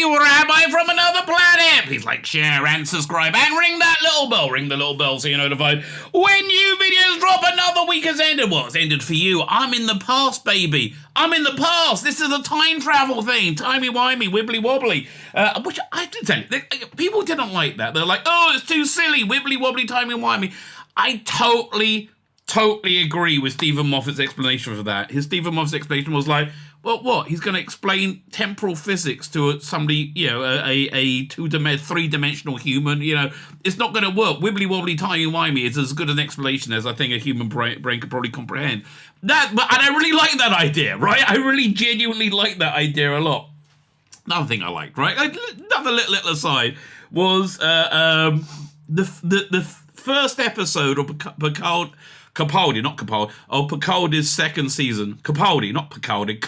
you, Rabbi from another planet. Please like, share, and subscribe, and ring that little bell. Ring the little bell so you're notified when new videos drop. Another week has ended. Well, it's ended for you. I'm in the past, baby. I'm in the past. This is a time travel thing. Timey-wimey, wibbly-wobbly. Which I have to tell you, people didn't like that. They're like, oh, it's too silly. Wibbly-wobbly, timey-wimey. I totally agree with Stephen Moffat's explanation for that. Stephen Moffat's explanation was like, well, what? He's going to explain temporal physics to somebody, a three-dimensional human. It's not going to work. Wibbly-wobbly, timey-wimey is as good an explanation as I think a human brain could probably comprehend. And I really like that idea, right? I really genuinely like that idea a lot. Another thing I liked, right? Another little aside was the first episode of Capaldi's second season. Capaldi, not Capaldi.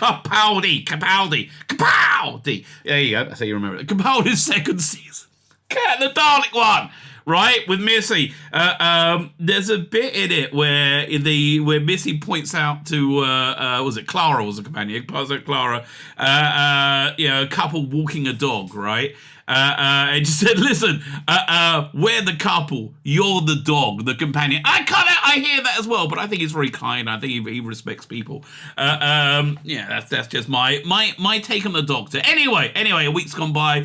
There you go, that's how you remember it. Capaldi's second season. Cat the Dalek one, right? With Missy. There's a bit in it where Missy points out to, was it Clara was a companion? Clara, a couple walking a dog, right? And she said, listen, we're the couple, you're the dog, the companion. I hear that as well, but I think he's very kind. I think he respects people. That's just my take on the Doctor. Anyway, a week's gone by.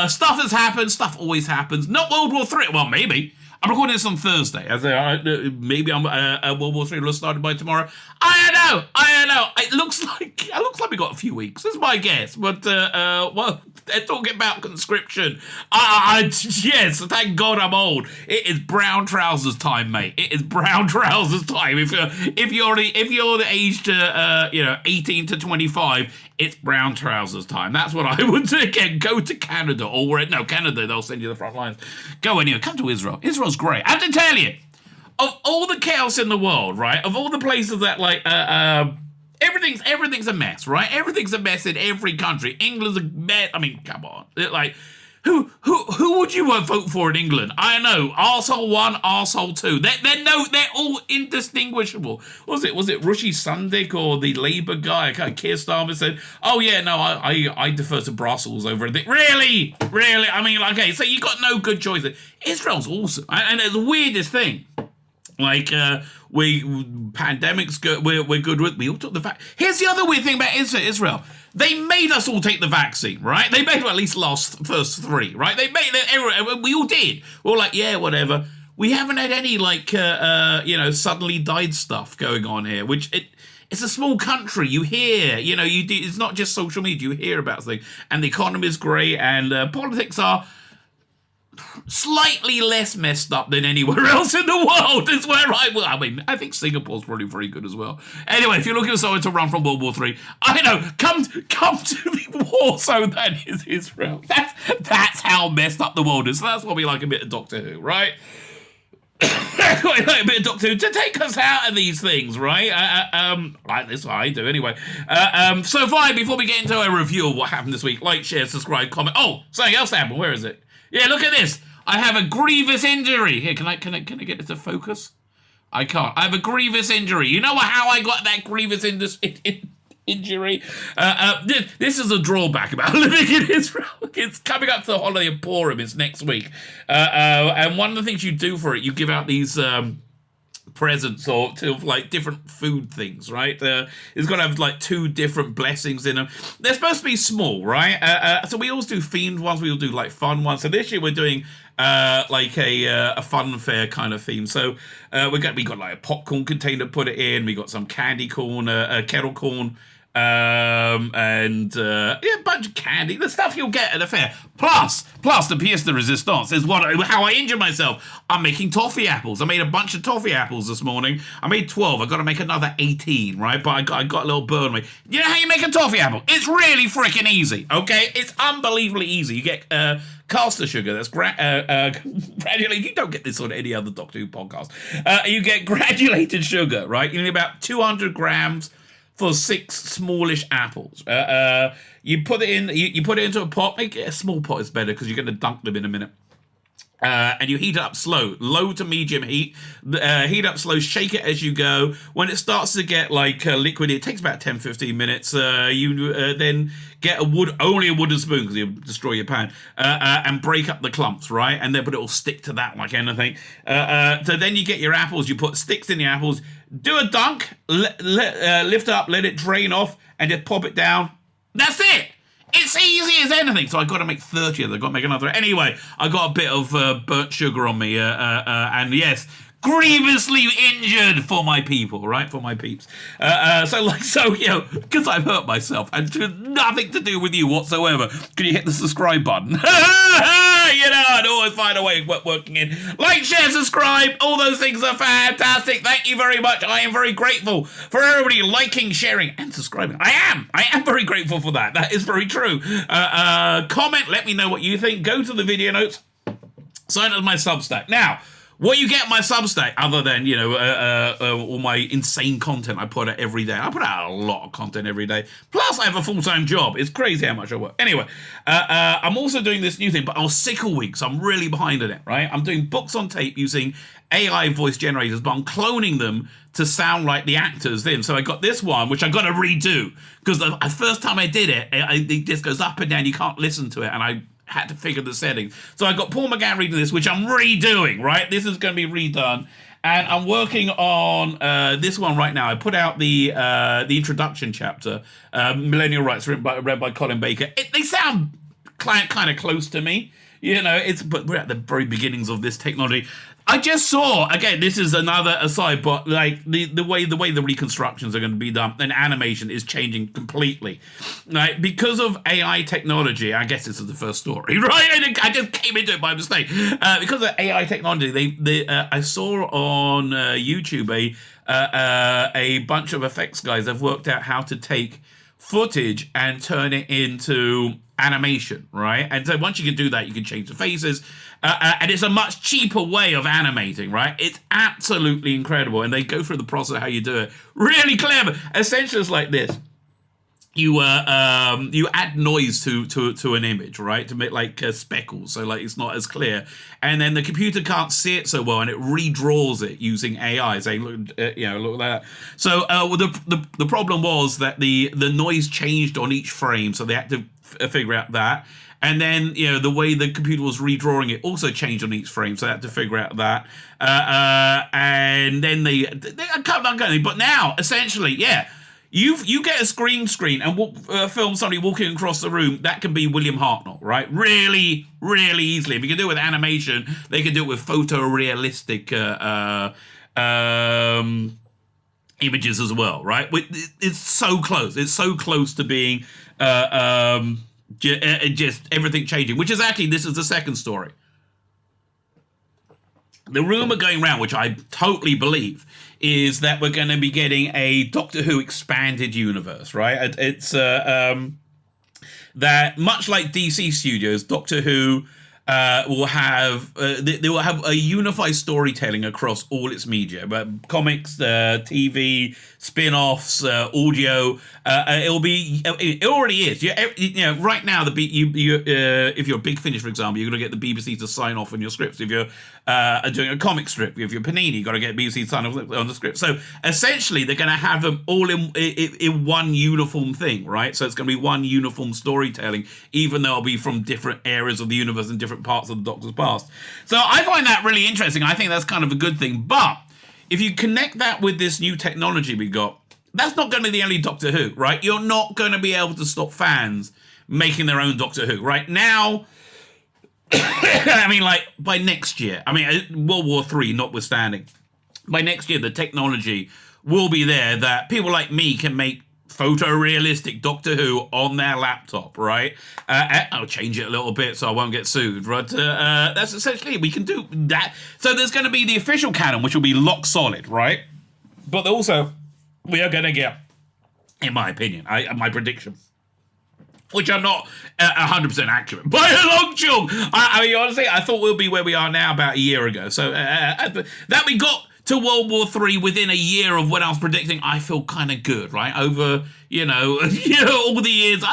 Stuff has happened. Stuff always happens. Not World War III. Well, maybe. I'm recording this on Thursday. Maybe World War III will have started by tomorrow. I don't know. It looks like we got a few weeks. That's my guess. But they're talking about conscription. Yes, thank God I'm old. It is brown trousers time, mate. It is brown trousers time. If you're the age 18 to 25, it's brown trousers time. That's what I would do. Again, go to Canada Canada, they'll send you the front lines. Go anyway, come to Israel. Israel's great. I have to tell you, of all the chaos in the world, right? Of all the places that everything's a mess, right? Everything's a mess in every country. England's a mess. I mean, come on. Who would you vote for in England? I know, arsehole 1, arsehole 2. They're all indistinguishable. Was it Rishi Sunak or the Labour guy? Keir Starmer said, "Oh yeah, no, I defer to Brussels over anything." Really? I mean, okay, so you got no good choices. Israel's awesome, and it's the weirdest thing. Pandemics good. We're good with. We all took the vaccine. Here's the other weird thing about Israel. They made us all take the vaccine, right? They made at least first 3, right? They made it. We all did. We're all like, yeah, whatever. We haven't had any suddenly died stuff going on here. It's a small country. You hear, it's not just social media. You hear about things, and the economy is great, and politics are slightly less messed up than anywhere else in the world is where I think Singapore's probably very good as well. Anyway, if you're looking for someone to run from World War III, I know, come to the war zone that is Israel. That's how messed up the world is. So that's why we like a bit of Doctor Who, right? Like a bit of Doctor Who to take us out of these things, right? That's what I do anyway. So fine, before we get into a review of what happened this week, like, share, subscribe, comment. Oh, something else happened. Where is it? Yeah, look at this. I have a grievous injury. Here, can I get it to focus? I can't. I have a grievous injury. You know how I got that grievous injury? This is a drawback about living in Israel. It's coming up to the holiday of Purim. It's next week. And one of the things you do for it, you give out these presents or different food things, right? It's got to have 2 different blessings in them. They're supposed to be small, right? So we always do themed ones. We all do fun ones. So this year we're doing a fun fair kind of theme. So we got a popcorn container to put it in. We got some candy corn, kettle corn. A bunch of candy, the stuff you'll get at a fair. Plus the pièce de résistance is how I injure myself. I'm making toffee apples. I made a bunch of toffee apples this morning. I made 12. I got to make another 18, right? But I got a little burn on me. You know how you make a toffee apple? It's really freaking easy, okay? It's unbelievably easy. You get caster sugar that's granulated. You don't get this on any other Doctor Who podcast. You get granulated sugar, right? You need about 200 grams for 6 smallish apples. You put it in. You put it into a pot. Make it a small pot is better because you're going to dunk them in a minute. And you heat it up slow, low to medium heat. Heat up slow, shake it as you go. When it starts to get like liquid, it takes about 10-15 minutes. You then get only a wooden spoon because you'll destroy your pan, and break up the clumps, right? And then, but it will stick to that like anything. So then you get your apples, you put sticks in your apples, do a dunk, lift up, let it drain off, and just pop it down. That's it. It's easy as anything. So I got to make 30 of them. I got to make another. Anyway, I got a bit of burnt sugar on me. And yes, grievously injured for my people, right? For my peeps. Because I've hurt myself and nothing to do with you whatsoever. Can you hit the subscribe button? I'd always find a way of working in. Like, share, subscribe. All those things are fantastic. Thank you very much. I am very grateful for everybody liking, sharing, and subscribing. I am very grateful for that. That is very true. Comment. Let me know what you think. Go to the video notes. Sign up to my Substack. Now, what you get in my Substack, other than, all my insane content I put out every day. I put out a lot of content every day. Plus, I have a full-time job. It's crazy how much I work. Anyway, I'm also doing this new thing, but I was sick all week, so I'm really behind in it, right? I'm doing books on tape using AI voice generators, but I'm cloning them to sound like the actors then. So I got this one, which I got to redo, because the first time I did it, it just goes up and down. You can't listen to it, and I had to figure the settings. So I got Paul McGann reading this, which I'm redoing, right? This is going to be redone. And I'm working on this one right now. I put out the introduction chapter, Millennial Rights, read by Colin Baker. They sound kind of close to me. But we're at the very beginnings of this technology. I just saw, again, this is another aside, but like the way the reconstructions are going to be done, and animation is changing completely. Like, because of AI technology, I guess this is the first story, right? I just came into it by mistake. Because of AI technology, I saw on YouTube a bunch of effects guys have worked out how to take footage and turn it into animation, right? And so once you can do that, you can change the faces, and it's a much cheaper way of animating, right? It's absolutely incredible, and they go through the process of how you do it. Really clever. Essentially, it's like this. You add noise to an image, right, to make like speckles, so like it's not as clear, and then the computer can't see it so well, and it redraws it using AI, saying look at that. So the problem was that the noise changed on each frame, so they had to figure out that. And then, the way the computer was redrawing it also changed on each frame, so they had to figure out that. And then they kept on going. But now, essentially, you get a screen and film somebody walking across the room. That can be William Hartnell, right? Really, really easily. If you can do it with animation, they can do it with photorealistic images as well, right? It's so close. It's so close to being just everything changing, which is actually, this is the second story. The rumor going around, which I totally believe, is that we're going to be getting a Doctor Who expanded universe, right? It's that, much like DC Studios, Doctor Who will have they will have a unified storytelling across all its media, but comics, TV, spin-offs, audio. It already is. Right now, if you're a Big Finish, for example, you're going to get the BBC to sign off on your scripts. If you're doing a comic strip, if you're Panini, you've got to get BBC to sign off on the script. So essentially, they're going to have them all in one uniform thing, right? So it's going to be one uniform storytelling, even though it'll be from different areas of the universe and different parts of the Doctor's past. So I find that really interesting. I think that's kind of a good thing. But if you connect that with this new technology we got, that's not going to be the only Doctor Who, right? You're not going to be able to stop fans making their own Doctor Who. Right now, by next year, World War III notwithstanding, by next year, the technology will be there that people like me can make photorealistic Doctor Who on their laptop, right? I'll change it a little bit so I won't get sued, but that's essentially, we can do that. So there's going to be the official canon, which will be lock solid, right? But also, we are going to get, in my opinion, my prediction, which are not 100% accurate by a long chalk. Honestly, I thought we'll be where we are now about a year ago. So that we got to World War III within a year of when I was predicting, I feel kind of good, right? Over, all the years,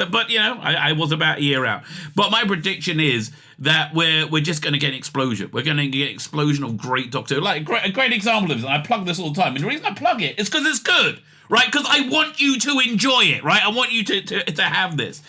But I was about a year out. But my prediction is that we're just going to get an explosion. We're going to get an explosion of great Doctor Who. Like a great example of this, and I plug this all the time. And the reason I plug it is because it's good. Right, because I want you to enjoy it, right? I want you to have this.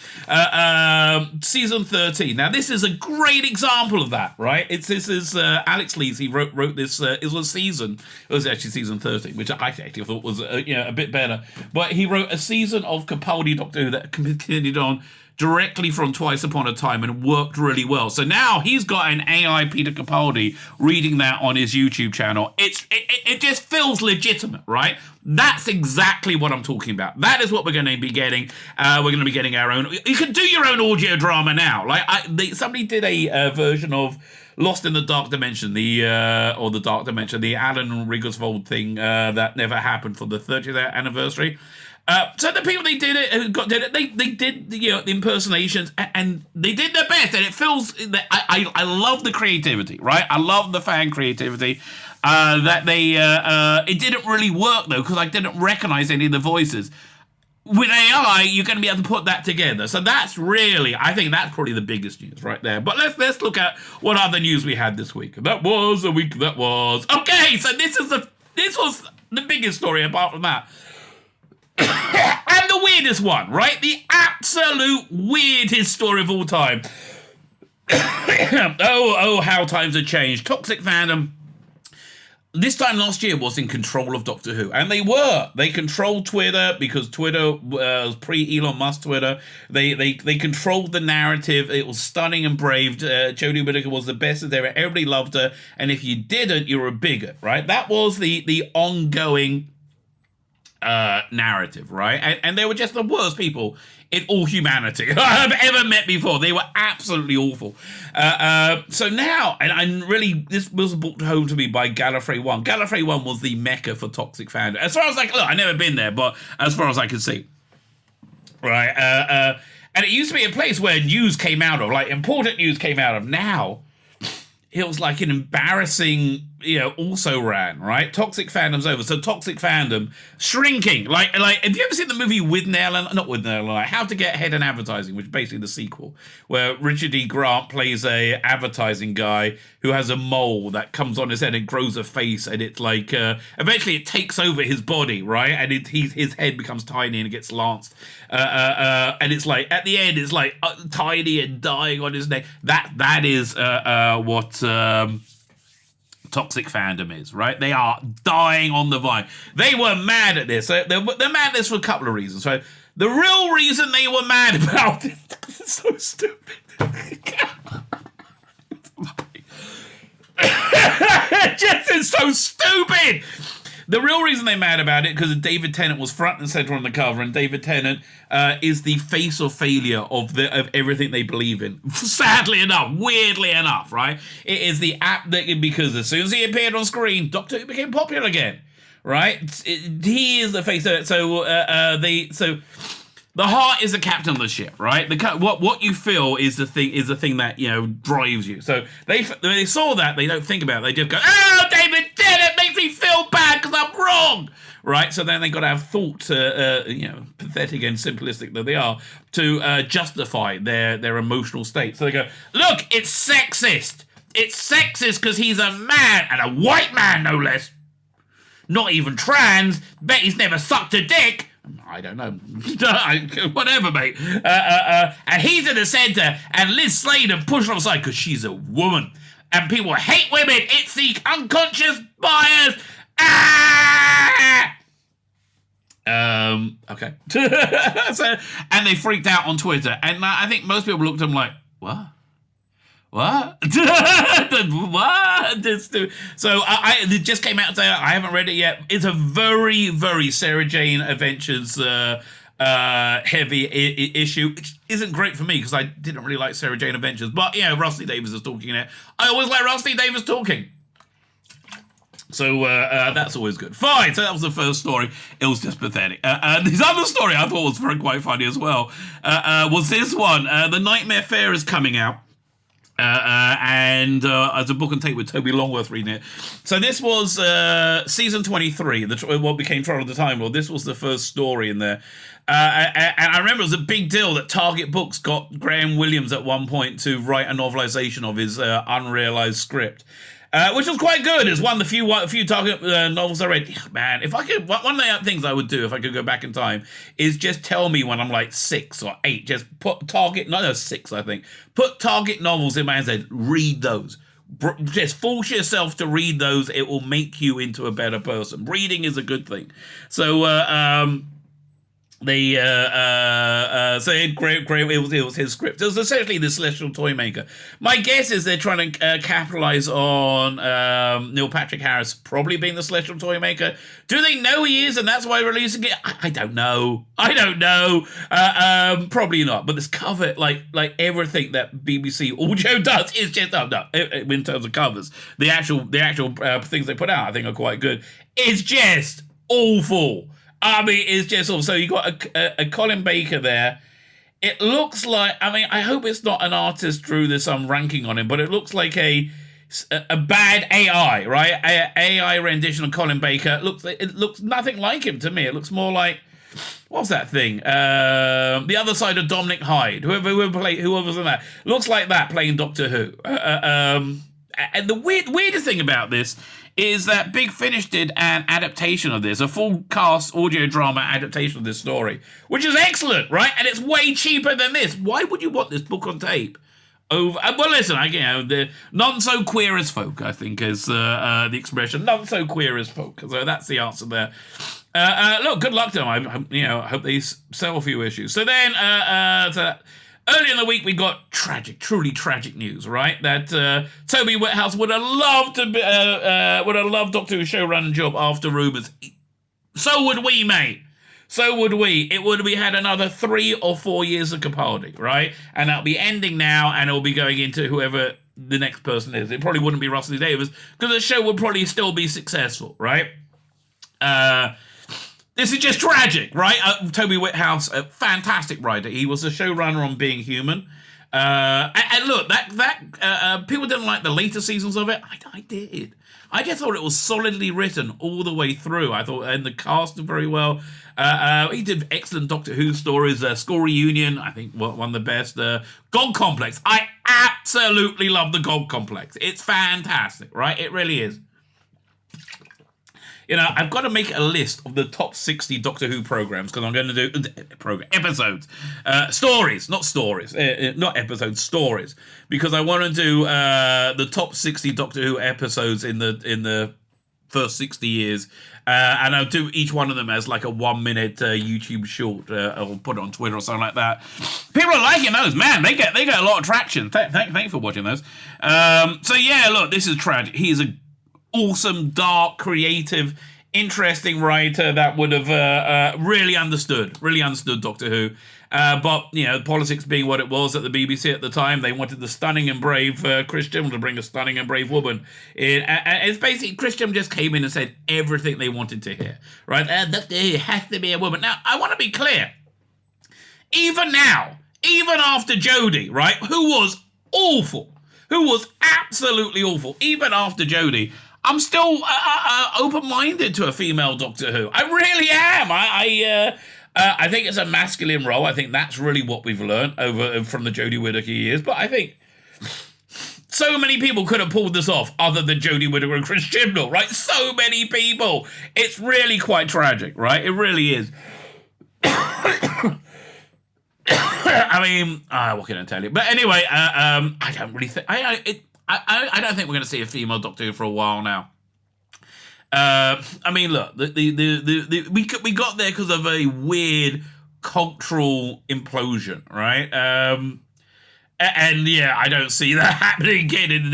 Season 13. Now, this is a great example of that, right? This is Alex Lees. He wrote this. It was season. It was actually season 13, which I actually thought was a bit better. But he wrote a season of Capaldi Doctor Who that continued on directly from Twice Upon a Time and worked really well. So now he's got an AI Peter Capaldi reading that on his YouTube channel. It just feels legitimate, right? That's exactly what I'm talking about. That is what we're going to be getting. We're going to be getting our own. You can do your own audio drama now. Like somebody did a version of Lost in the Dark Dimension, the Alan Rigglerswold thing that never happened for the 30th anniversary. So the people they did it, they did the impersonations, and they did their best, and it feels that I love the creativity, right? I love the fan creativity. That they it didn't really work though, because I didn't recognize any of the voices. With AI, you're going to be able to put that together. So that's really, I think that's probably the biggest news right there. But let's look at what other news we had this week. That was the week that was. Okay, so this was the biggest story apart from that. And the weirdest one, right? The absolute weirdest story of all time. Oh, how times have changed. Toxic fandom. This time last year was in control of Doctor Who, and they were. They controlled Twitter because Twitter was pre-Elon Musk Twitter. They controlled the narrative. It was stunning and brave. Jodie Whittaker was the best as ever. Everybody loved her, and if you didn't, you were a bigot, right? That was the ongoing narrative, right? And they were just the worst people in all humanity I've ever met before. They were absolutely awful. So now, and really, this was brought home to me by Gallifrey 1. Gallifrey 1 was the mecca for toxic fandom. As far as look, I've never been there, but as far as I can see. Right? And it used to be a place where news came out of, like important news came out of. Now, it was like an embarrassing, also ran, right? Toxic fandom's over. So toxic fandom shrinking. Like, have you ever seen the movie not With Nail, like How to Get Ahead in Advertising, which is basically the sequel, where Richard E. Grant plays a advertising guy who has a mole that comes on his head and grows a face, and it's like, eventually it takes over his body, right? And his head becomes tiny and it gets lanced. And it's like, at the end, it's like tiny and dying on his neck. That is what toxic fandom is, right? They are dying on the vine. They were mad at this. They're mad at this for a couple of reasons. So the real reason they were mad about it is so stupid. Just is so stupid. The real reason they're mad about it because David Tennant was front and center on the cover, and David Tennant is the face of failure of everything they believe in. Sadly enough, weirdly enough, right? It is the app that, because as soon as he appeared on screen, Doctor Who became popular again, right? He is the face of it. So the heart is the captain of the ship, right? What you feel is the thing that drives you. So they saw that, they don't think about it. They just go, "Oh, David Tennant makes me feel bad because I'm wrong," right? So then they got to have thought, pathetic and simplistic that they are, to justify their emotional state. So they go, "Look, it's sexist. It's sexist because he's a man, and a white man, no less. Not even trans. Bet he's never sucked a dick." I don't know. Whatever, mate. And he's in the centre, and Liz Sladen pushed her offside because she's a woman. And people hate women. It's the unconscious bias. Okay. And they freaked out on Twitter. And I think most people looked at them like, what? What? What? So it just came out today. I haven't read it yet. It's a very, very Sarah Jane Adventures heavy issue, which isn't great for me because I didn't really like Sarah Jane Adventures. But Rusty Davies is talking in it. I always like Rusty Davies talking. So that's always good. Fine. So that was the first story. It was just pathetic. This other story I thought was quite funny as well was this one. The Nightmare Fair is coming out. and as a book and tape with Toby Longworth reading it. So this was season 23, what became Trial of the Time Lord. This was the first story in there. And I remember it was a big deal that Target Books got Graham Williams at one point to write a novelization of his unrealized script. Which was quite good. It's one of the few Target novels I read. Man, if I could, one of the things I would do if I could go back in time is just tell me when I'm like 6 or 8. Just put Target, no, 6, I think. Put Target novels in my hands and read those. Just force yourself to read those. It will make you into a better person. Reading is a good thing. So, it was his script. It was essentially the Celestial Toymaker. My guess is they're trying to capitalize on Neil Patrick Harris probably being the Celestial Toymaker. Do they know he is, and that's why they're releasing it? I don't know. Probably not. But this cover, like everything that BBC Audio does, is just in terms of covers. The actual things they put out, I think, are quite good. It's just awful. I mean, it's just awful. So you got a Colin Baker there. It looks like, I mean, I hope it's not an artist drew this ranking on him, but it looks like a bad AI, right? AI rendition of Colin Baker. It looks nothing like him to me. It looks more like, what's that thing? The Other Side of Dominic Hyde. Whoever's in that. Looks like that playing Doctor Who. And the weirdest thing about this is that Big Finish did an adaptation of this, a full cast audio drama adaptation of this story, which is excellent, right? And it's way cheaper than this. Why would you want this book on tape? Well, listen, the none so queer as folk, I think, is the expression. None so queer as folk. So that's the answer there. Look, good luck to them. I hope they sell a few issues. So then, earlier in the week, we got truly tragic news, right? That Toby Whithouse would have loved Doctor Who's showrunning job after rumours. So would we, mate. So would we. We had another 3 or 4 years of Capaldi, right? And that'll be ending now, and it'll be going into whoever the next person is. It probably wouldn't be Russell Davies, because the show would probably still be successful, right? This is just tragic, right? Toby Whithouse, a fantastic writer. He was a showrunner on Being Human. And look, that people didn't like the later seasons of it. I did. I just thought it was solidly written all the way through. I thought, and the cast did very well. He did excellent Doctor Who stories. School Reunion, I think, one of the best. God Complex. I absolutely love the God Complex. It's fantastic, right? It really is. I've got to make a list of the top 60 Doctor Who programs, because I'm going to do episodes, stories, not stories, not episodes, stories, because I want to do the top 60 Doctor Who episodes in the first 60 years, and I'll do each one of them as like a 1-minute YouTube short. I'll put it on Twitter or something like that. People are liking those, man. They get a lot of traction. Thanks for watching those. So yeah, look, this is tragic. He's a awesome, dark, creative, interesting writer that would have really understood Doctor Who. But, politics being what it was at the BBC at the time, they wanted the stunning and brave Chris Chibnall to bring a stunning and brave woman in. And it's basically, Chris Chibnall just came in and said everything they wanted to hear. Right? Doctor Who has to be a woman. Now, I want to be clear. Even now, even after Jodie, right, who was awful, who was absolutely awful, even after Jodie, I'm still open-minded to a female Doctor Who. I really am. I think it's a masculine role. I think that's really what we've learned from the Jodie Whittaker years. But I think so many people could have pulled this off other than Jodie Whittaker and Chris Chibnall, right? So many people. It's really quite tragic, right? It really is. I mean, what can I tell you? But anyway, I don't really think... I don't think we're going to see a female Doctor Who for a while now. I mean, look, we got there because of a weird cultural implosion, right? And yeah, I don't see that happening again in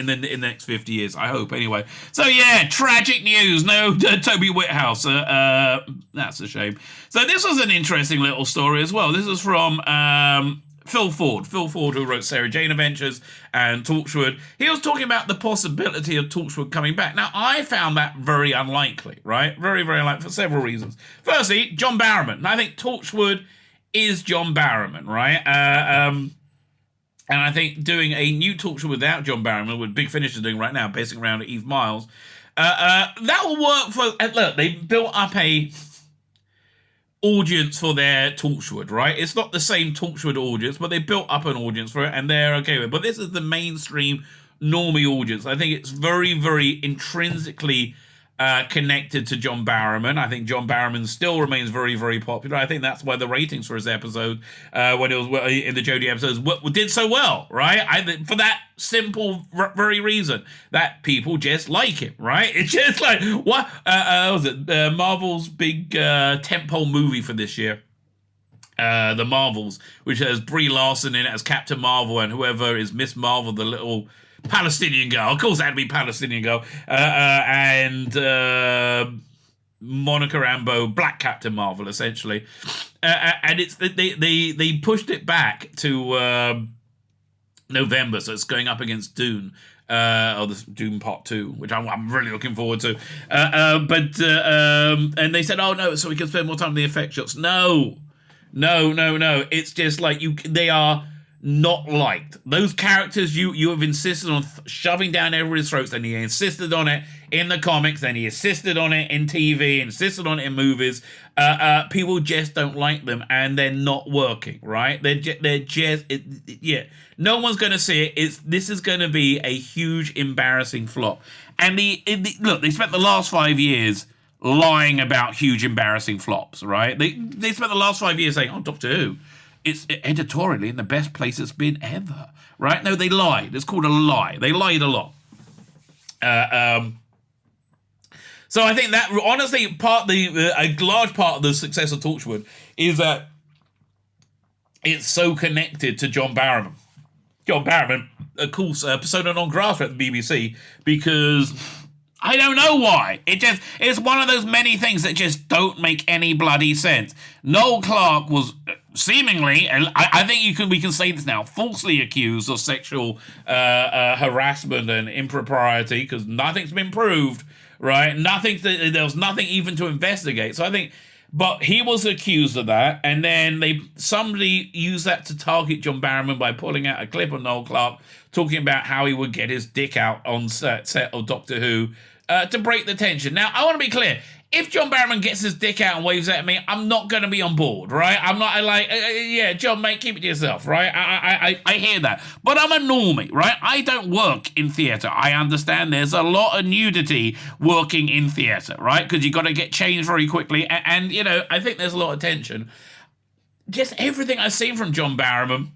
the next 50 years. I hope, anyway. So yeah, tragic news. No, Toby Whithouse. That's a shame. So this was an interesting little story as well. This is from Phil Ford, who wrote Sarah Jane Adventures and Torchwood. He was talking about the possibility of Torchwood coming back. Now, I found that very unlikely, right? Very, very unlikely for several reasons. Firstly, John Barrowman. I think Torchwood is John Barrowman, right? And I think doing a new talk show without John Barrowman, what Big Finish is doing right now, basing around Eve Miles, that will work for. Look, they built up a audience for their Torchwood, right? It's not the same Torchwood audience, but they built up an audience for it, and they're okay with it. But this is the mainstream normie audience. I think it's very, very intrinsically connected to John Barrowman. I think John Barrowman still remains very, very popular. I think that's why the ratings for his episode, when it was in the Jodie episodes, did so well, right? For that simple, very reason that people just like him, right? It's just like what was it? Marvel's big tentpole movie for this year. The Marvels, which has Brie Larson in it as Captain Marvel and whoever is Miss Marvel, the little Palestinian girl. Of course, that had to be Palestinian girl. And Monica Rambeau, Black Captain Marvel, essentially. And it's they pushed it back to November, so it's going up against Dune. Or the Dune Part 2, which I'm really looking forward to. And they said, oh no, so we can spend more time on the effect shots. No. It's just like they are not liked. Those characters you have insisted on shoving down everybody's throats, then he insisted on it in the comics, then he insisted on it in TV, insisted on it in movies. People just don't like them, and they're not working, right? Yeah. No one's going to see it. This is going to be a huge, embarrassing flop. And look, they spent the last 5 years lying about huge, embarrassing flops, right? They spent the last 5 years saying, oh, Doctor Who, it's editorially in the best place it's been ever, right? No, they lied. It's called a lie. They lied a lot. So I think that, honestly, a large part of the success of Torchwood is that it's so connected to John Barrowman. John Barrowman, of course, persona non grata at the BBC, because I don't know why. It's one of those many things that just don't make any bloody sense. Noel Clarke was seemingly, I think we can say this now, falsely accused of sexual harassment and impropriety, because nothing's been proved, right? There was nothing even to investigate. So I think, but he was accused of that, and then somebody used that to target John Barrowman by pulling out a clip of Noel Clarke talking about how he would get his dick out on set of Doctor Who to break the tension. Now, I want to be clear. If John Barrowman gets his dick out and waves at me, I'm not going to be on board, right? I'm not yeah, John, mate, keep it to yourself, right? I hear that. But I'm a normie, right? I don't work in theatre. I understand there's a lot of nudity working in theatre, right? Because you've got to get changed very quickly. And, I think there's a lot of tension. Just everything I've seen from John Barrowman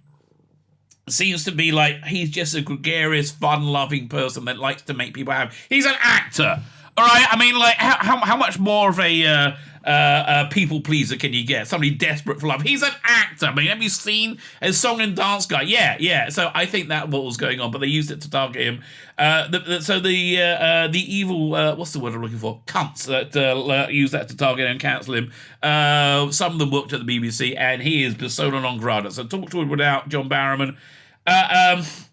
seems to be like he's just a gregarious, fun-loving person that likes to make people happy. He's an actor. All right, I mean, like, how much more of a people pleaser can you get? Somebody desperate for love. He's an actor. I mean, have you seen a song and dance guy? Yeah. So I think that's what was going on, but they used it to target him. The evil, what's the word I'm looking for? Cunts that use that to target and cancel him. Some of them worked at the BBC, and he is persona non grata. So Torchwood without John Barrowman.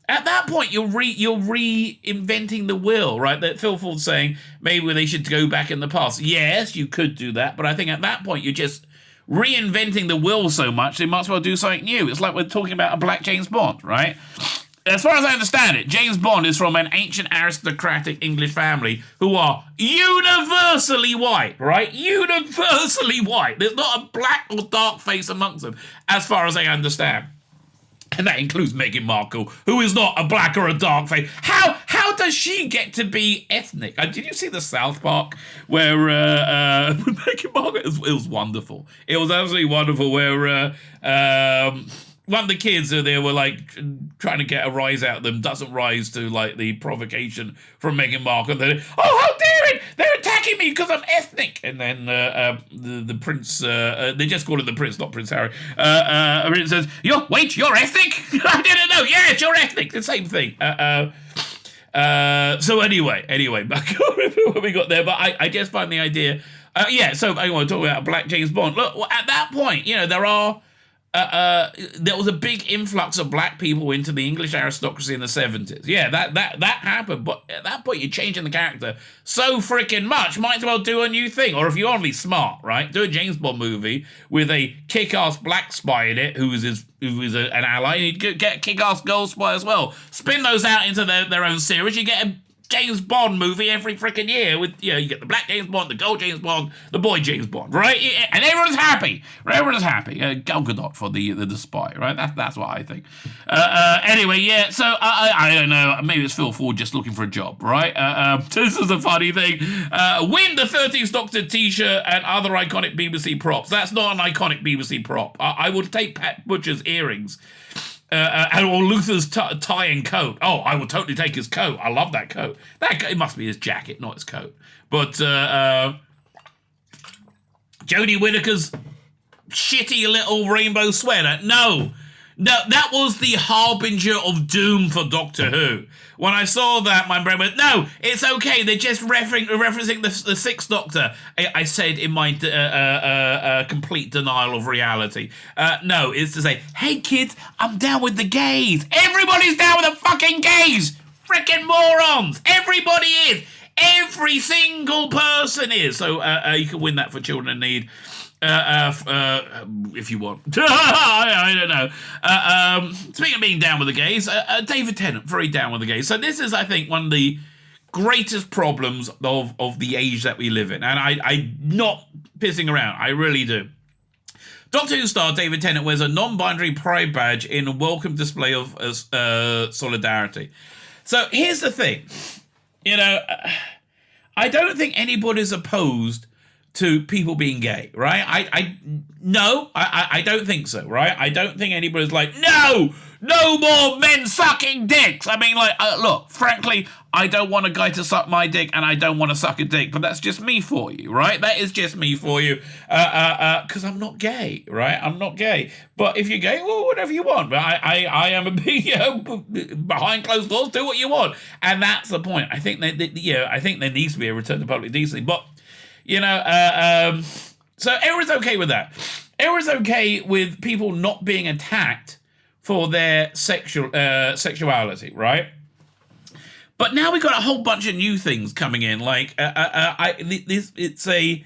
At that point, you're reinventing the wheel, right? That Phil Ford's saying maybe they should go back in the past. Yes, you could do that, but I think at that point you're just reinventing the wheel so much they might as well do something new. It's like we're talking about a black James Bond, right? As far as I understand it, James Bond is from an ancient aristocratic English family who are universally white, right? Universally white. There's not a black or dark face amongst them, as far as I understand. And that includes Meghan Markle, who is not a black or a dark face. How does she get to be ethnic? Did you see the South Park where Meghan Markle? It was wonderful. It was absolutely wonderful. Where one of the kids, they were like trying to get a rise out of them, doesn't rise to like the provocation from Meghan Markle. They're, oh, how dare it! They're attacking me because I'm ethnic. And then the prince, they just call him the prince, not Prince Harry. It says, you're ethnic? I didn't know. Yes, you're ethnic. The same thing. So anyway, back on what we got there. But I just find the idea. So I want to talk about Black James Bond. Look, at that point, there are there was a big influx of black people into the English aristocracy in the 70s. Yeah, that happened, but at that point you're changing the character so freaking much. Might as well do a new thing, or if you're only smart, right, do a James Bond movie with a kick-ass black spy in it who is an ally. You get a kick-ass gold spy as well. Spin those out into their own series. You get a James Bond movie every freaking year with, you get the black James Bond, the gold James Bond, the boy James Bond, right? And everyone's happy. Everyone's happy. Gal Gadot for the spy, right? That's what I think. Anyway, yeah, so I don't know. Maybe it's Phil Ford just looking for a job, right? This is a funny thing. Win the 13th Doctor t-shirt and other iconic BBC props. That's not an iconic BBC prop. I would take Pat Butcher's earrings. Or Luther's tie and coat. Oh, I will totally take his coat. I love that coat. It must be his jacket, not his coat. But Jodie Whittaker's shitty little rainbow sweater. No, that was the harbinger of doom for Doctor Who. When I saw that, my brain went, no, it's okay. They're just referencing the Sixth Doctor. I said in my complete denial of reality. No, it's to say, hey kids, I'm down with the gays. Everybody's down with the fucking gays. Freaking morons. Everybody is. Every single person is. So you can win that for Children in Need. If you want. I don't know. Speaking of being down with the gays, David Tennant, very down with the gays. So this is, I think, one of the greatest problems of the age that we live in. And I'm not pissing around. I really do. Doctor Who star David Tennant wears a non-binary pride badge in a welcome display of solidarity. So here's the thing. I don't think anybody's opposed to people being gay, right? I don't think so, right? I don't think anybody's like, no more men sucking dicks. I mean, look, frankly, I don't want a guy to suck my dick and I don't want to suck a dick, but that's just me for you, right? That is just me for you, because I'm not gay, right? I'm not gay. But if you're gay, well, whatever you want. But I am a big, behind closed doors, do what you want. And that's the point. I think I think there needs to be a return to public decency, but so everyone's okay with that. Everyone's okay with people not being attacked for their sexuality, right? But now we've got a whole bunch of new things coming in. Like, it's a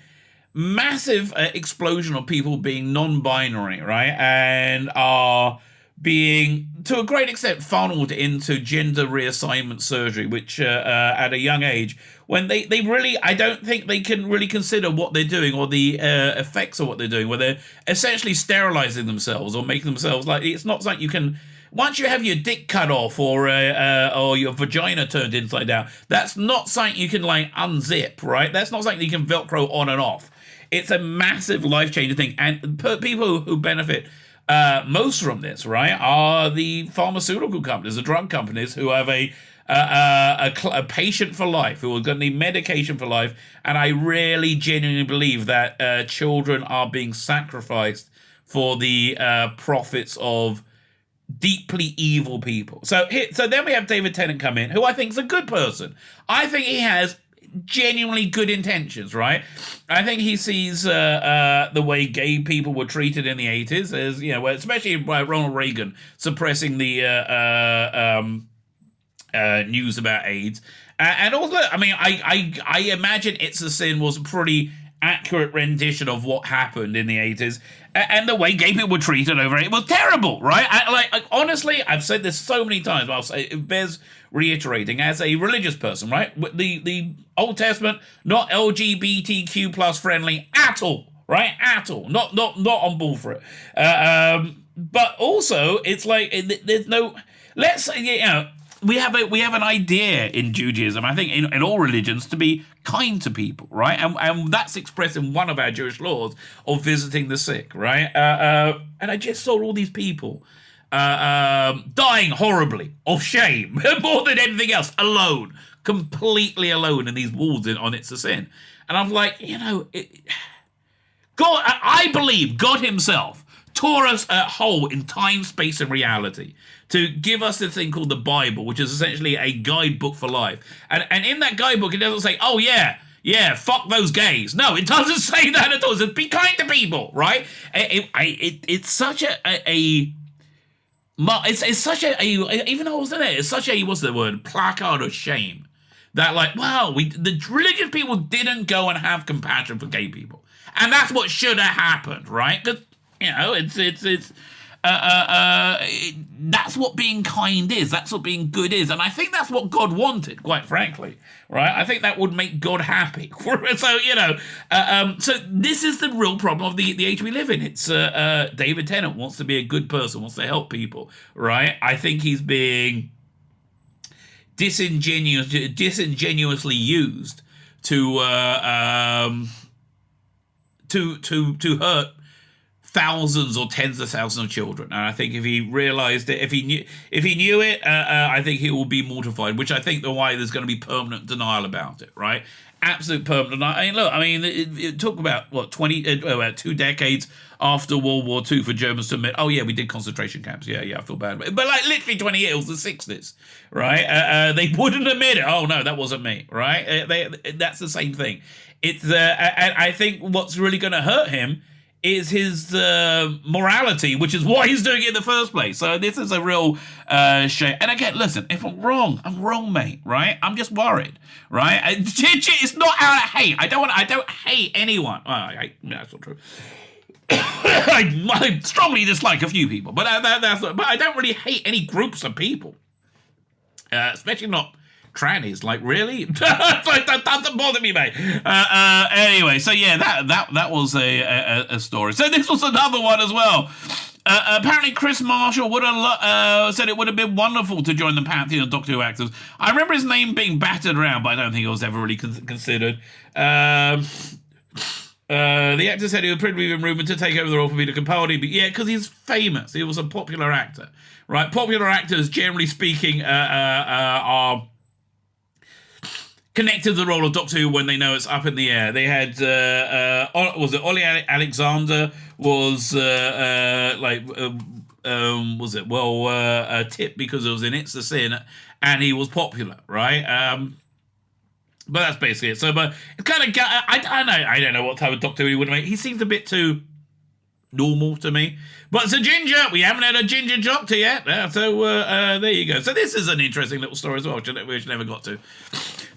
massive explosion of people being non-binary, right? And are being, to a great extent, funneled into gender reassignment surgery, which at a young age, when they really, I don't think they can really consider what they're doing or the effects of what they're doing, where they're essentially sterilizing themselves or making themselves like, it's not something you can, once you have your dick cut off or your vagina turned inside out, that's not something you can unzip, right? That's not something you can Velcro on and off. It's a massive life-changing thing, and people who benefit most from this, right, are the pharmaceutical companies, the drug companies, who have a patient for life, who are going to need medication for life. And I really genuinely believe that children are being sacrificed for the profits of deeply evil people. So then we have David Tennant come in, who I think is a good person. I think he has genuinely good intentions, right? I think he sees the way gay people were treated in the 80s, as especially by Ronald Reagan suppressing the news about AIDS, and also, I mean, I imagine It's a Sin was a pretty accurate rendition of what happened in the 80s, and the way gay people were treated over it was terrible, right? Honestly, I've said this so many times, but I'll say it bears reiterating as a religious person, right? The Old Testament, not LGBTQ plus friendly at all, right? At all, not on board for it. But also, it's like there's no. Let's say we have an idea in Judaism, I think in all religions, to be kind to people, right? And that's expressed in one of our Jewish laws of visiting the sick, right? And I just saw all these people dying horribly of shame, more than anything else, alone, completely alone in these walls on It's a Sin. And I'm like, God, I believe God himself tore us a hole in time, space, and reality to give us this thing called the Bible, which is essentially a guidebook for life. And in that guidebook, it doesn't say, oh yeah, Yeah, fuck those gays. No, it doesn't say that at all. It says be kind to people, right? It's such it's such a even though I wasn't there, it's such a, what's the word, placard of shame. That like, wow, the religious people didn't go and have compassion for gay people. And that's what should have happened, right? Because, that's what being kind is. That's what being good is. And I think that's what God wanted, quite frankly, right? I think that would make God happy. So, so this is the real problem of the age we live in. It's David Tennant wants to be a good person, wants to help people, right? I think he's being disingenuously used to hurt thousands or tens of thousands of children. And I think if he realized it, if he knew it, I think he will be mortified, which I think the why there's going to be permanent denial about it, right? Absolute permanent denial. I mean, look, it took about, 2 decades after World War II for Germans to admit, oh yeah, we did concentration camps. Yeah, I feel bad. But like literally 20 years, the 60s, right? They wouldn't admit it. Oh no, that wasn't me, right? That's the same thing. It's and I think what's really going to hurt him is his morality, which is why he's doing it in the first place. So this is a real shame. And again, listen, if I'm wrong, mate, right? I'm just worried, right? It's not out of hate. I don't hate anyone. That's not true. I strongly dislike a few people, but but I don't really hate any groups of people, especially not trannies. Like, really? That doesn't bother me, mate. Anyway, so yeah, that was a story. So this was another one as well. Apparently Chris Marshall would have said it would have been wonderful to join the pantheon of Doctor Who actors. I remember his name being battered around, but I don't think it was ever really considered. The actor said he would probably been rumoured to take over the role for Peter Capaldi, but yeah, because he's famous. He was a popular actor, right? Popular actors, generally speaking, are connected to the role of Doctor Who when they know it's up in the air. They had, was it Ollie Alexander was tipped because it was in It's the Sin, and he was popular, right? But that's basically it. So, but it's kind of, I don't know what type of Doctor Who he would make. He seems a bit too normal to me. But it's a ginger. We haven't had a ginger Doctor yet. So there you go. So this is an interesting little story as well, which never got to.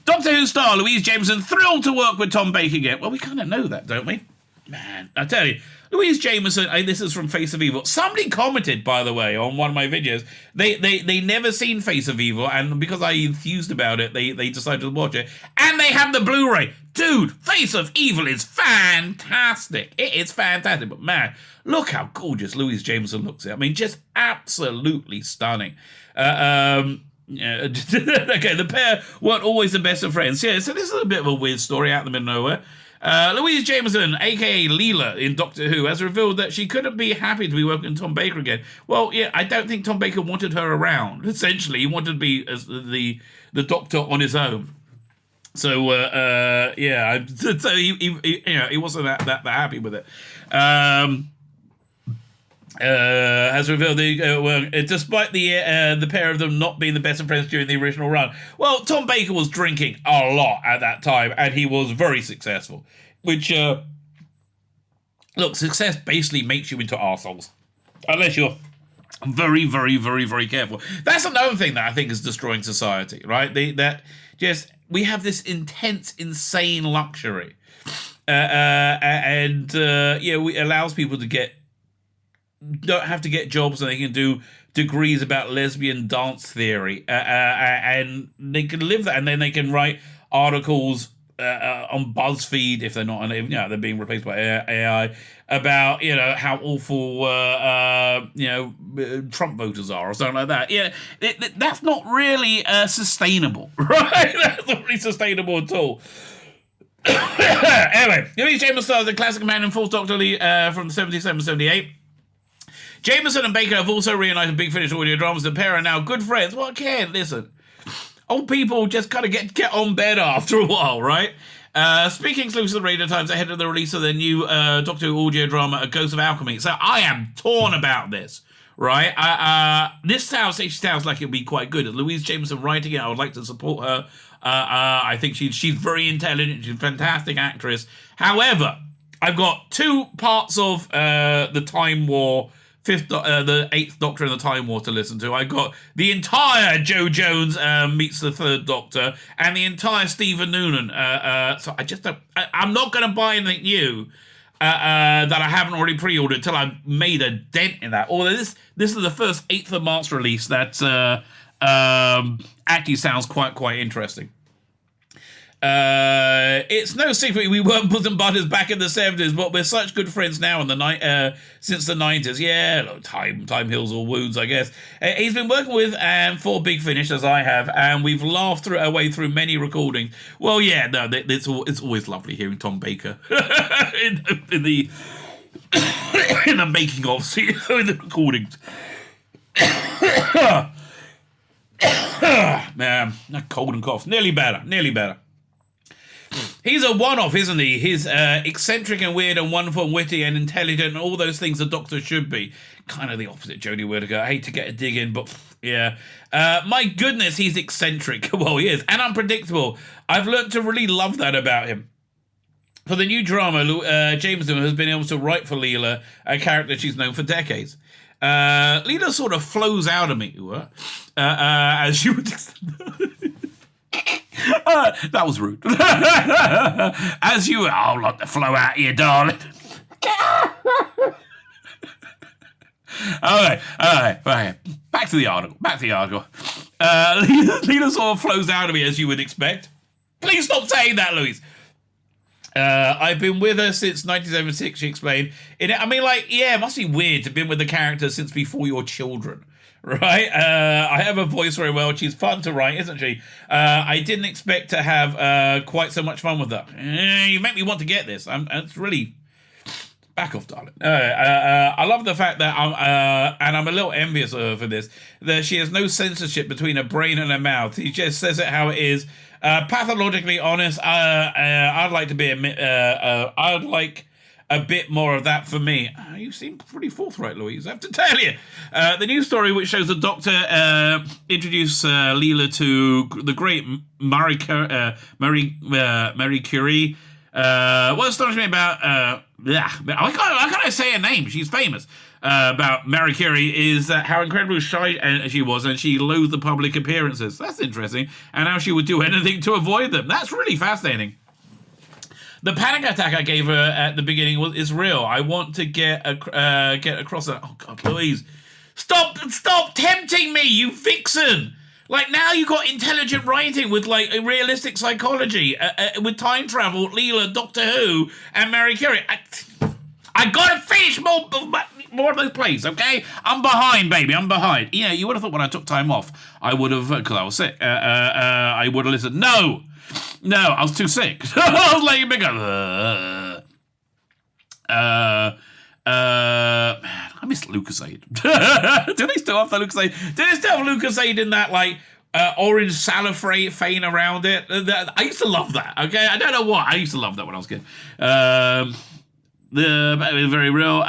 Doctor Who star Louise Jameson thrilled to work with Tom Baker again. Well, we kind of know that, don't we? Man, I tell you, Louise Jameson, this is from Face of Evil. Somebody commented, by the way, on one of my videos. They never seen Face of Evil, and because I enthused about it, they decided to watch it. And they have the Blu-ray. Dude, Face of Evil is fantastic. It is fantastic. But man, look how gorgeous Louise Jameson looks. I mean, just absolutely stunning. Okay, the pair weren't always the best of friends. Yeah, so this is a bit of a weird story out in the middle of nowhere. Louise Jameson, a.k.a. Leela in Doctor Who, has revealed that she couldn't be happy to be working with Tom Baker again. Well, yeah, I don't think Tom Baker wanted her around. Essentially, he wanted to be as the Doctor on his own. So, so he wasn't that happy with it. Has revealed despite the pair of them not being the best of friends during the original run. Well, Tom Baker was drinking a lot at that time, and he was very successful. Which, look, success basically makes you into arseholes. Unless you're very, very, very, very careful. That's another thing that I think is destroying society, right? We have this intense, insane luxury. It allows people to don't have to get jobs, and they can do degrees about lesbian dance theory, and they can live that, and then they can write articles on BuzzFeed if they're not, they're being replaced by AI, about how awful Trump voters are or something like that. Yeah, that's not really sustainable, right? That's not really sustainable at all. Anyway, Louise Jameson stars the classic Man in Fourth Doctor from 77-78. Jameson and Baker have also reunited Big Finish audio dramas. The pair are now good friends. Well, again, listen. Old people just kind of get on better after a while, right? Speaking exclusively to the Radio Times ahead of the release of their new Doctor Who audio drama, A Ghost of Alchemy. So I am torn about this, right? This sounds like it would be quite good. Louise Jameson writing it, I would like to support her. I think she's very intelligent. She's a fantastic actress. However, I've got two parts of the Time War, the Eighth Doctor and the Time War to listen to. I got the entire Joe Jones meets the Third Doctor and the entire Stephen Noonan. So I'm not going to buy anything new that I haven't already pre-ordered till I've made a dent in that. Although this is the first 8th of March release that actually sounds quite interesting. It's no secret we weren't bosom buddies back in the 70s, but we're such good friends now in the since the 90s. Yeah, look, time heals all wounds, I guess. He's been working with for Big Finish, as I have, and we've laughed our way through many recordings. Well, yeah, no, it's always lovely hearing Tom Baker in the in the making of, in the recordings. Man, that cold and cough. Nearly better. He's a one-off, isn't he? He's eccentric and weird and wonderful and witty and intelligent and all those things a doctor should be. Kind of the opposite, Jodie Whittaker. I hate to get a dig in, but yeah. My goodness, he's eccentric. Well, he is. And unpredictable. I've learned to really love that about him. For the new drama, James Newman has been able to write for Leela, a character she's known for decades. Leela sort of flows out of me, as you would... that was rude. As you... I'll let the flow out of you, darling. Okay. Back to the article. Leela sort of flows out of me, as you would expect. Please stop saying that, Louise. I've been with her since 1976, she explained. It must be weird to have been with the character since before your children, right? I have a voice very well. She's fun to write, isn't she? I didn't expect to have quite so much fun with her. You make me want to get this. It's really... Back off, darling. I love the fact that I'm a little envious of her for this, that she has no censorship between her brain and her mouth. She just says it how it is. Pathologically honest. I'd like to be I'd like a bit more of that for me. You seem pretty forthright, Louise, I have to tell you. The news story which shows the Doctor introduce Leela to the great Marie Curie. What astonished me about I can't say her name. She's famous. About Marie Curie is how incredibly shy she was, and she loathed the public appearances. That's interesting, and how she would do anything to avoid them. That's really fascinating. The panic attack I gave her at the beginning is real. I want to get across that. Oh God, please stop tempting me, you vixen! Like, now you got intelligent writing with like a realistic psychology, with time travel, Leela, Doctor Who, and Marie Curie. I gotta finish more of those plays, okay? I'm behind, baby. I'm behind. Yeah, you would have thought when I took time off, I would have, because I was sick, I would have listened. No, I was too sick. I was like, man, I miss Lucasade. Do they still have the Lucasade? Do they still have Lucasade in that, like, orange cellophane around it? I used to love that, okay? I don't know what. I used to love that when I was a kid. It was very real. What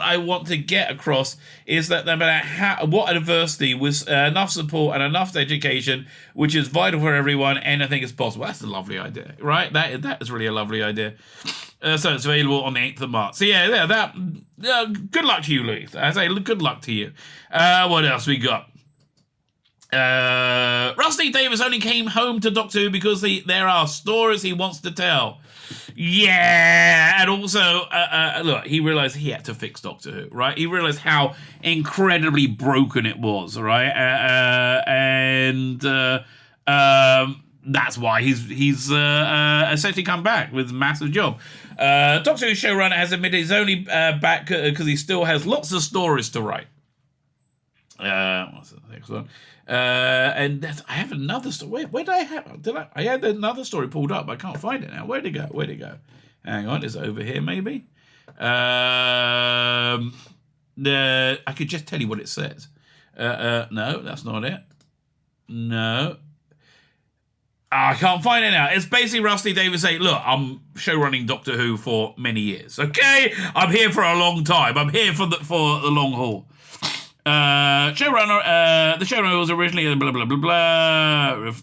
I want to get across is that no matter what adversity, with enough support and enough education, which is vital for everyone, anything is possible. That's a lovely idea, right? That is really a lovely idea. So it's available on the 8th of March. So yeah, good luck to you, Louise. I say good luck to you. What else we got? Rusty Davies only came home to Doctor Who because there are stories he wants to tell. Yeah, and also, look, he realised he had to fix Doctor Who, right? He realised how incredibly broken it was, right? And that's why he's essentially come back with a massive job. Doctor Who showrunner has admitted he's only back because he still has lots of stories to write. What's the next one? And I have another story. Where did I have? I had another story pulled up. I can't find it now. Where'd it go? Hang on, is it over here maybe? I could just tell you what it says. No, that's not it. No. I can't find it now. It's basically Rusty Davies saying, look, I'm showrunning Doctor Who for many years. Okay? I'm here for a long time. I'm here for the long haul. The showrunner was originally blah, blah, blah, blah.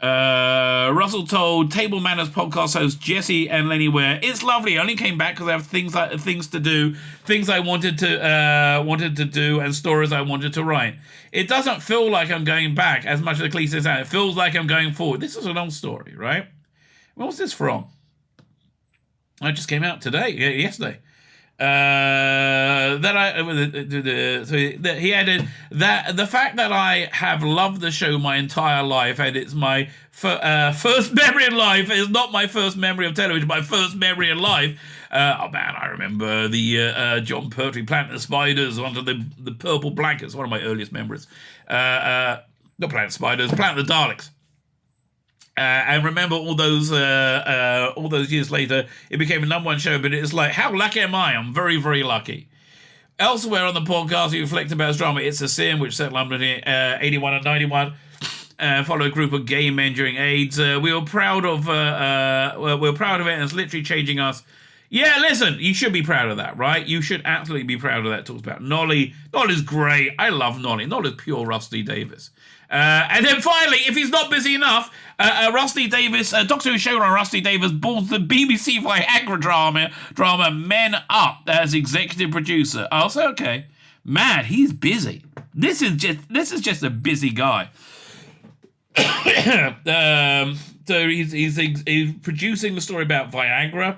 Russell told Table Manners podcast host Jesse and Lenny Ware, "It's lovely. I only came back because I have things to do, things I wanted to do, and stories I wanted to write. It doesn't feel like I'm going back as much as the cliche sounds. It feels like I'm going forward." This is an old story, right? Where was this from? It just came out today, yesterday. He added that the fact that I have loved the show my entire life and it's my first memory in life is not my first memory of television, my first memory in life. Oh man, I remember the John Pertwee Planet of Spiders under the purple blankets, one of my earliest memories. Not Planet of Spiders, Planet of the Daleks. And remember all those years later, it became a #1 show, but it's like, how lucky am I? I'm very, very lucky. Elsewhere on the podcast, we reflect about his drama It's a Sin, which set London in 81 and 91. Follow a group of gay men during AIDS. We were proud of it, and it's literally changing us. Yeah, listen, you should be proud of that, right? You should absolutely be proud of that. Talks about Nolly. Nolly's great. I love Nolly. Nolly's pure Rusty Davies. And then finally, if he's not busy enough, Rusty Davies, Doctor Who showrunner Rusty Davies bought the BBC Viagra drama Men Up as executive producer. Oh, so okay. Man, he's busy. This is just a busy guy. So he's producing the story about Viagra.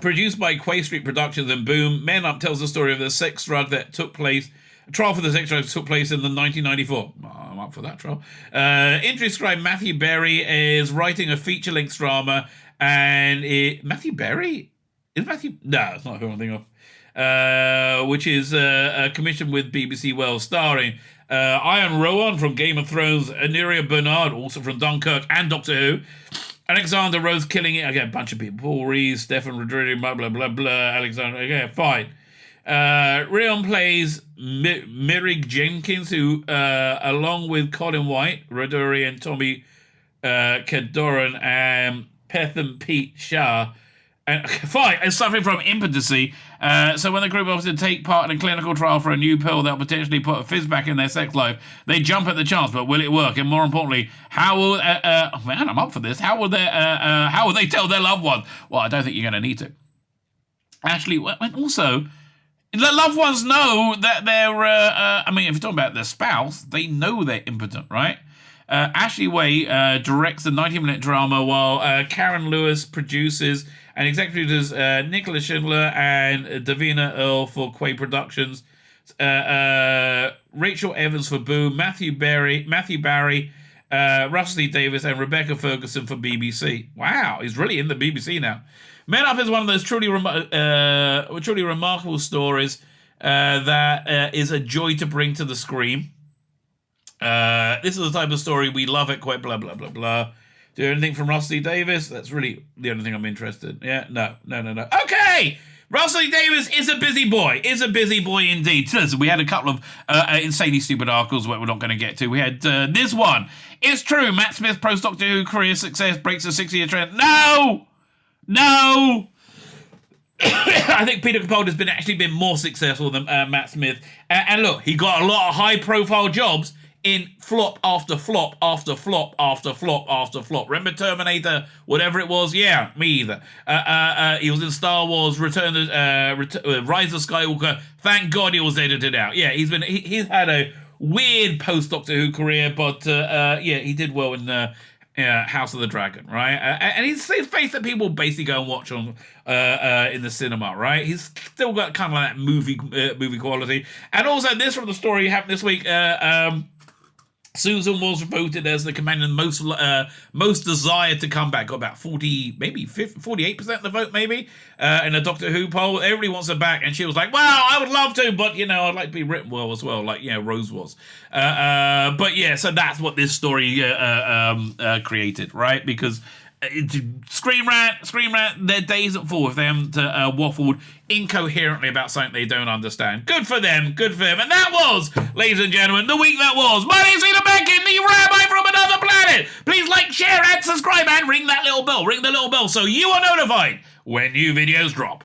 Produced by Quay Street Productions and Boom, Men Up tells the story of the sex drug that took place. A trial for the sex drug took place in the 1994. I'm up for that trial. Industry scribe Matthew Berry is writing a feature-length drama, and Matthew Berry? No, it's not who I'm thinking of. Which is commissioned with BBC Wales, starring Ian Rowan from Game of Thrones, Aniria Bernard, also from Dunkirk and Doctor Who, Alexander Rose killing it. Again, a bunch of people. Paul Rees, Stefan Rodriguez, blah, blah, blah, blah. Alexander, okay, fine. Rion plays Mirig Jenkins, who, along with Colin White, Roduri, and Tommy Kedoran, and Pethan Pete Shah, and fine, is suffering from impotency. So when the group offers to take part in a clinical trial for a new pill that will potentially put a fizz back in their sex life, they jump at the chance. But will it work? And more importantly, how will man, I'm up for this. How will they tell their loved ones? Well, I don't think you're going to need to. Actually, and also, the loved ones know that they're. I mean, if you're talking about their spouse, they know they're impotent, right? Ashley Way directs the 90-minute drama, while Karen Lewis produces and executives Nicholas Schindler and Davina Earl for Quay Productions, Rachel Evans for Boom, Matthew Barry, Rusty Davis, and Rebecca Ferguson for BBC. Wow, he's really in the BBC now. Men Up is one of those truly remarkable stories that is a joy to bring to the screen. This is the type of story we love at Quite blah, blah, blah, blah. Do anything from Rusty Davis? That's really the only thing I'm interested in. Yeah, no. Okay! Rusty Davis is a busy boy. Indeed. So we had a couple of insanely stupid articles that we're not going to get to. We had this one. It's true, Matt Smith's post-Doctor Who career success breaks a 60-year trend. No! I think Peter Capaldi's been more successful than Matt Smith. And look, he got a lot of high-profile jobs in flop after flop after flop after flop after flop. Remember Terminator, whatever it was? Yeah, me either. He was in Star Wars, Rise of Skywalker. Thank God he was edited out. Yeah, he's had a weird post-Doctor Who career, but he did well in House of the Dragon, right? And he's his face that people basically go and watch on in the cinema, right? He's still got kind of like that movie quality. And also this from the story happened this week. Susan was voted as the companion most desired to come back. Got about 48% of the vote, maybe, in a Doctor Who poll. Everybody wants her back, and she was like, "Well, I would love to, but I'd like to be written well as well, like Rose was." But yeah, so that's what this story created, right? Because Screen Rant, their days at full if they haven't waffled incoherently about something they don't understand. Good for them. And that was, ladies and gentlemen, the week that was. My name's Tzvi Lebetkin, the Rabbi from another planet. Please like, share, and subscribe, and ring the little bell so you are notified when new videos drop.